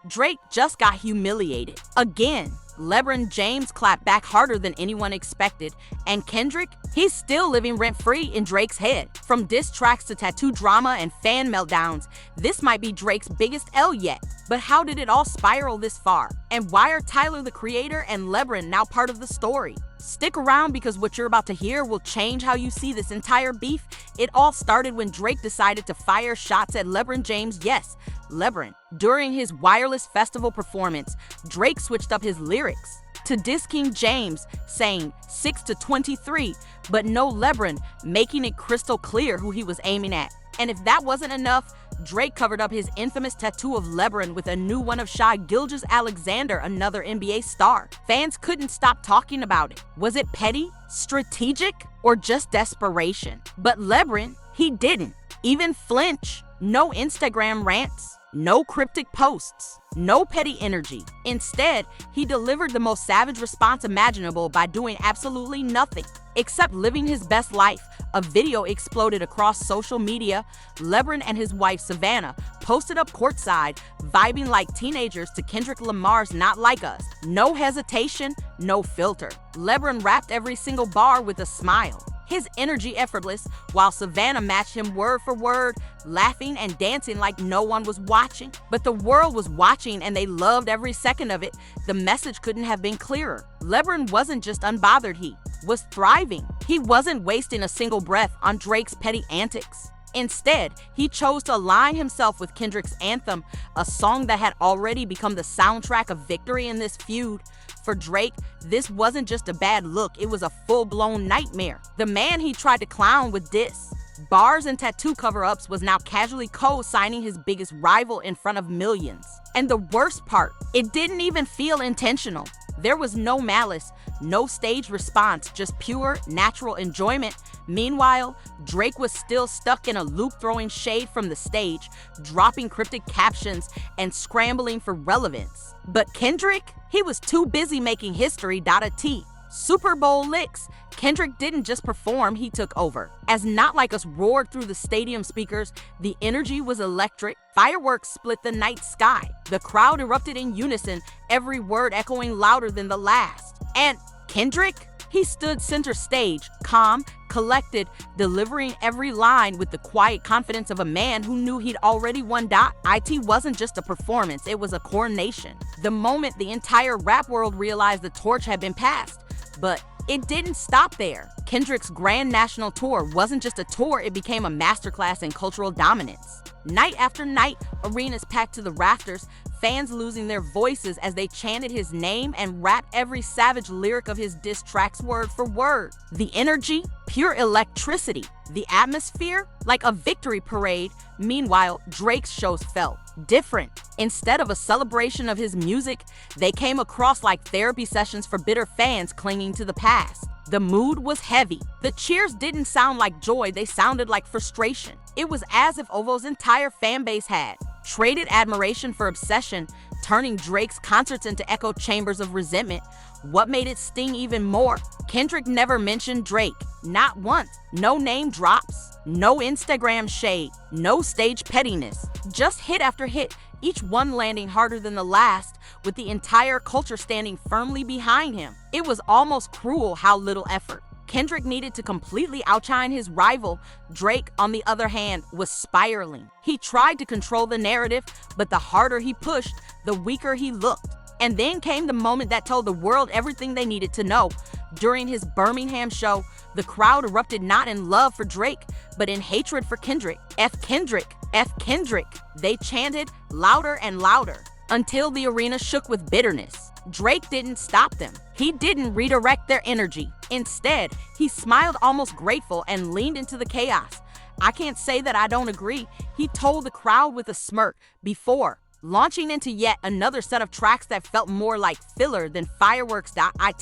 Drake just got humiliated. Again, LeBron James clapped back harder than anyone expected, and Kendrick, he's still living rent-free in Drake's head. From diss tracks to tattoo drama and fan meltdowns, this might be Drake's biggest L yet. But how did it all spiral this far? And why are Tyler, the Creator, and LeBron now part of the story? Stick around because what you're about to hear will change how you see this entire beef. It all started when Drake decided to fire shots at LeBron James. Yes, LeBron. During his Wireless Festival performance, Drake switched up his lyrics to diss King James, saying 6 to 23, but no LeBron, making it crystal clear who he was aiming at. And if that wasn't enough, Drake covered up his infamous tattoo of LeBron with a new one of Shai Gilgeous-Alexander, another NBA star. Fans couldn't stop talking about it. Was it petty, strategic, or just desperation? But LeBron, he didn't even flinch. No Instagram rants, no cryptic posts, no petty energy. Instead, he delivered the most savage response imaginable by doing absolutely nothing except living his best life. A video exploded across social media. LeBron and his wife Savannah posted up courtside, vibing like teenagers to Kendrick Lamar's Not Like Us. No hesitation, no filter. LeBron rapped every single bar with a smile, his energy effortless, while Savannah matched him word for word, laughing and dancing like no one was watching. But the world was watching and they loved every second of it. The message couldn't have been clearer. LeBron wasn't just unbothered, he was thriving. He wasn't wasting a single breath on Drake's petty antics. Instead, he chose to align himself with Kendrick's anthem, a song that had already become the soundtrack of victory in this feud. For Drake, this wasn't just a bad look, it was a full-blown nightmare. The man he tried to clown with diss, bars, and tattoo cover-ups was now casually co-signing his biggest rival in front of millions. And the worst part, it didn't even feel intentional. There was no malice, no staged response, just pure, natural enjoyment. Meanwhile, Drake was still stuck in a loop, throwing shade from the stage, dropping cryptic captions, and scrambling for relevance. But Kendrick, he was too busy making history. A T. Super Bowl licks. Kendrick didn't just perform, he took over. As Not Like Us roared through the stadium speakers, the energy was electric. Fireworks split the night sky. The crowd erupted in unison, every word echoing louder than the last. And Kendrick? He stood center stage, calm, collected, delivering every line with the quiet confidence of a man who knew he'd already won. It wasn't just a performance, it was a coronation. The moment the entire rap world realized the torch had been passed. But it didn't stop there. Kendrick's Grand National Tour wasn't just a tour, it became a masterclass in cultural dominance. Night after night, arenas packed to the rafters, fans losing their voices as they chanted his name and rapped every savage lyric of his diss tracks word for word. The energy, pure electricity. The atmosphere, like a victory parade. Meanwhile, Drake's shows felt different. Instead of a celebration of his music, they came across like therapy sessions for bitter fans clinging to the past. The mood was heavy. The cheers didn't sound like joy, they sounded like frustration. It was as if Ovo's entire fan base had traded admiration for obsession, turning Drake's concerts into echo chambers of resentment. What made it sting even more? Kendrick never mentioned Drake, not once. No name drops, no Instagram shade, no stage pettiness. Just hit after hit, each one landing harder than the last, with the entire culture standing firmly behind him. It was almost cruel how little effort Kendrick needed to completely outshine his rival. Drake, on the other hand, was spiraling. He tried to control the narrative, but the harder he pushed, the weaker he looked. And then came the moment that told the world everything they needed to know. During his Birmingham show, the crowd erupted not in love for Drake, but in hatred for Kendrick. F Kendrick, F Kendrick. They chanted louder and louder until the arena shook with bitterness. Drake didn't stop them. He didn't redirect their energy. Instead, he smiled almost grateful and leaned into the chaos. "I can't say that I don't agree," he told the crowd with a smirk before launching into yet another set of tracks that felt more like filler than fireworks.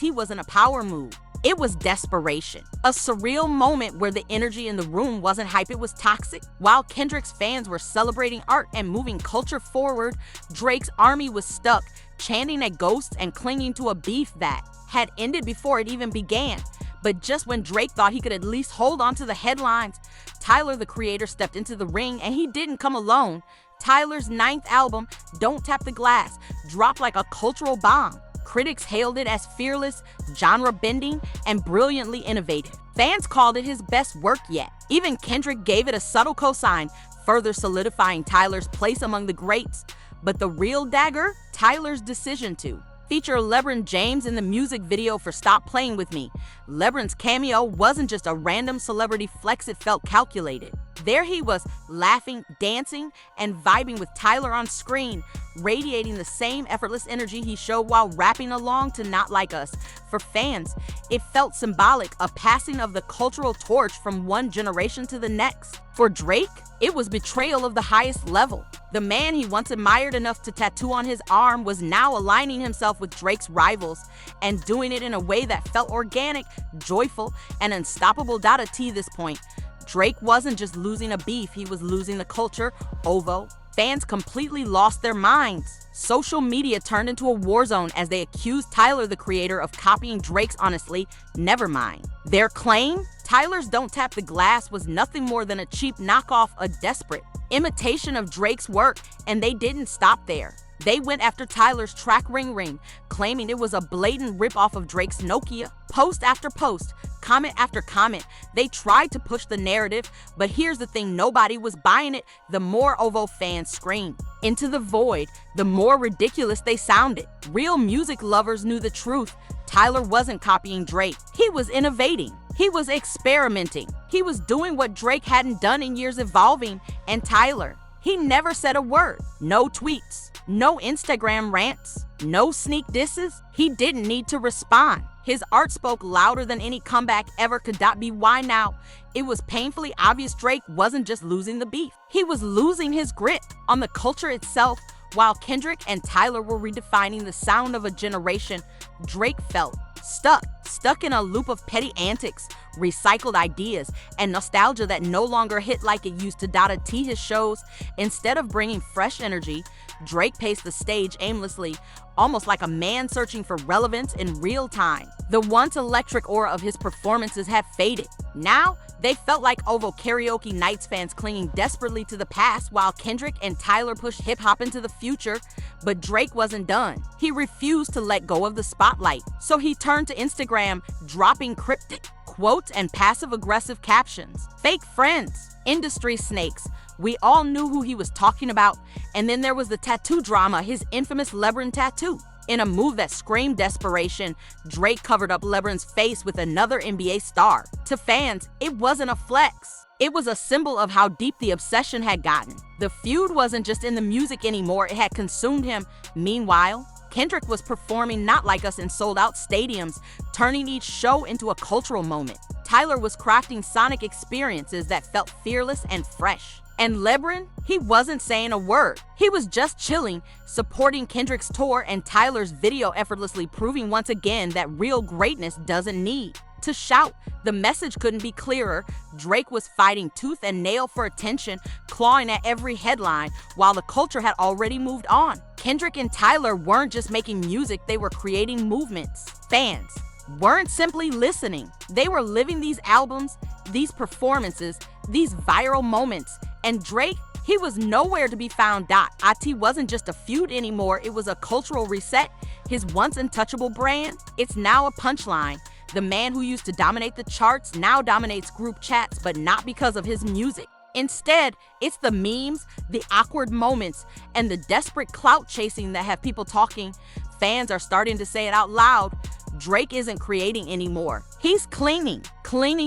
It wasn't a power move. It was desperation. A surreal moment where the energy in the room wasn't hype, it was toxic. While Kendrick's fans were celebrating art and moving culture forward, Drake's army was stuck, chanting at ghosts and clinging to a beef that had ended before it even began. But just when Drake thought he could at least hold on to the headlines, Tyler, the Creator, stepped into the ring, and he didn't come alone. Tyler's ninth album, Don't Tap the Glass, dropped like a cultural bomb. Critics hailed it as fearless, genre-bending, and brilliantly innovative. Fans called it his best work yet. Even Kendrick gave it a subtle cosign, further solidifying Tyler's place among the greats. But the real dagger? Tyler's decision to feature LeBron James in the music video for Stop Playing With Me. LeBron's cameo wasn't just a random celebrity flex, it felt calculated. There he was, laughing, dancing, and vibing with Tyler on screen, radiating the same effortless energy he showed while rapping along to Not Like Us. For fans, it felt symbolic, a passing of the cultural torch from one generation to the next. For Drake, it was betrayal of the highest level. The man he once admired enough to tattoo on his arm was now aligning himself with Drake's rivals, and doing it in a way that felt organic, joyful, and unstoppable. T this point, Drake wasn't just losing a beef, he was losing the culture. OVO. Fans completely lost their minds. Social media turned into a war zone as they accused Tyler, the creator, of copying Drake's Honestly, Nevermind. Their claim? Tyler's Don't Tap the Glass was nothing more than a cheap knockoff, a desperate imitation of Drake's work, and they didn't stop there. They went after Tyler's track Ring Ring, claiming it was a blatant ripoff of Drake's Nokia. Post after post, comment after comment, they tried to push the narrative, but here's the thing, nobody was buying it. The more OVO fans screamed into the void, the more ridiculous they sounded. Real music lovers knew the truth. Tyler wasn't copying Drake. He was innovating. He was experimenting. He was doing what Drake hadn't done in years, evolving. And Tyler, he never said a word. No tweets, no Instagram rants, no sneak disses. He didn't need to respond. His art spoke louder than any comeback ever could. Be why now? It was painfully obvious Drake wasn't just losing the beef. He was losing his grip on the culture itself. While Kendrick and Tyler were redefining the sound of a generation, Drake felt stuck in a loop of petty antics, recycled ideas, and nostalgia that no longer hit like it used to. His shows, instead of bringing fresh energy, Drake paced the stage aimlessly, almost like a man searching for relevance in real time. The once electric aura of his performances had faded. Now, they felt like OVO karaoke nights, fans clinging desperately to the past while Kendrick and Tyler pushed hip-hop into the future. But Drake wasn't done. He refused to let go of the spotlight. So he turned to Instagram, dropping cryptic quotes and passive-aggressive captions. Fake friends, industry snakes. We all knew who he was talking about. And then there was the tattoo drama, his infamous LeBron tattoo. In a move that screamed desperation, Drake covered up LeBron's face with another NBA star. To fans, it wasn't a flex. It was a symbol of how deep the obsession had gotten. The feud wasn't just in the music anymore, it had consumed him. Meanwhile, Kendrick was performing Not Like Us in sold-out stadiums, turning each show into a cultural moment. Tyler was crafting sonic experiences that felt fearless and fresh. And LeBron, he wasn't saying a word. He was just chilling, supporting Kendrick's tour and Tyler's video, effortlessly proving once again that real greatness doesn't need to shout. The message couldn't be clearer. Drake was fighting tooth and nail for attention, clawing at every headline, while the culture had already moved on. Kendrick and Tyler weren't just making music, they were creating movements. Fans weren't simply listening. They were living these albums, these performances, these viral moments. And Drake, he was nowhere to be found. It wasn't just a feud anymore, it was a cultural reset. His once untouchable brand, it's now a punchline. The man who used to dominate the charts now dominates group chats, but not because of his music. Instead, it's the memes, the awkward moments, and the desperate clout chasing that have people talking. Fans are starting to say it out loud. Drake isn't creating anymore. He's clinging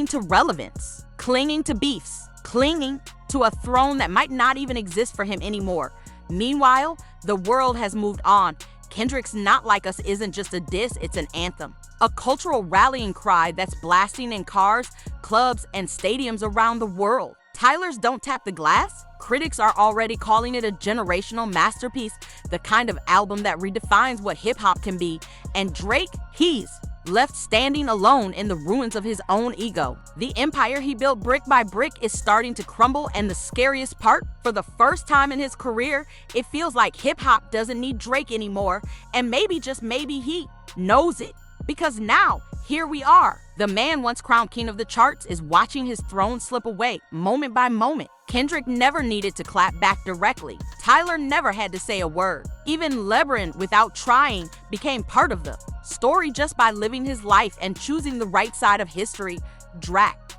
to relevance, clinging to beefs, clinging to a throne that might not even exist for him anymore. Meanwhile, the world has moved on. Kendrick's Not Like Us isn't just a diss, it's an anthem. A cultural rallying cry that's blasting in cars, clubs, and stadiums around the world. Tyler's Don't Tap the Glass? Critics are already calling it a generational masterpiece, the kind of album that redefines what hip-hop can be. And Drake, he's left standing alone in the ruins of his own ego. The empire he built brick by brick is starting to crumble, and the scariest part, for the first time in his career, it feels like hip-hop doesn't need Drake anymore, and maybe, just maybe, he knows it. Because now, here we are. The man once crowned king of the charts is watching his throne slip away, moment by moment. Kendrick never needed to clap back directly. Tyler never had to say a word. Even LeBron, without trying, became part of the story just by living his life and choosing the right side of history. Drac